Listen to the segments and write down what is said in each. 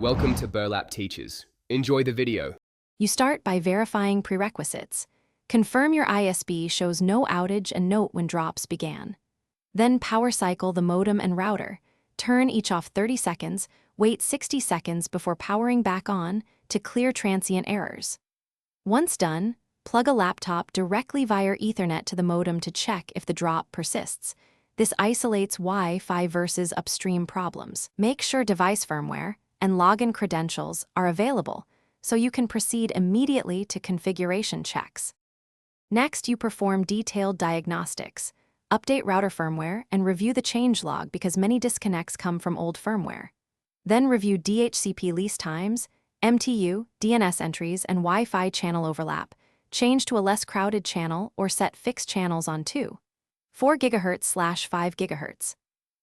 Welcome to Burlap Teachers. Enjoy the video. You start by verifying prerequisites. Confirm your ISP shows no outage and note when drops began. Then power cycle the modem and router. Turn each off 30 seconds, wait 60 seconds before powering back on to clear transient errors. Once done, plug a laptop directly via Ethernet to the modem to check if the drop persists. This isolates Wi-Fi versus upstream problems. Make sure device firmware and login credentials are available so you can proceed immediately to configuration checks. Next, you perform detailed diagnostics. Update router firmware and review the changelog because many disconnects come from old firmware. Then review DHCP lease times, MTU, DNS entries, and Wi-Fi channel overlap. Change to a less crowded channel or set fixed channels on 4 GHz/5 GHz.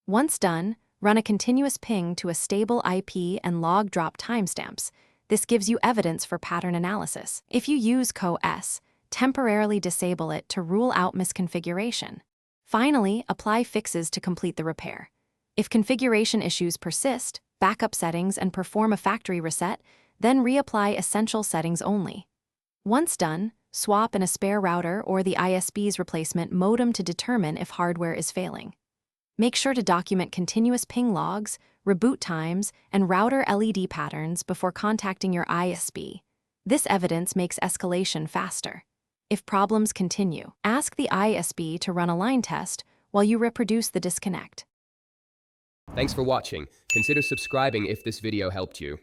Once done, run a continuous ping to a stable IP and log drop timestamps. This gives you evidence for pattern analysis. If you use CoS, temporarily disable it to rule out misconfiguration. Finally, apply fixes to complete the repair. If configuration issues persist, backup settings and perform a factory reset, then reapply essential settings only. Once done, swap in a spare router or the ISP's replacement modem to determine if hardware is failing. Make sure to document continuous ping logs, reboot times, and router LED patterns before contacting your ISP. This evidence makes escalation faster. If problems continue, ask the ISP to run a line test while you reproduce the disconnect. Thanks for watching. Consider subscribing if this video helped you.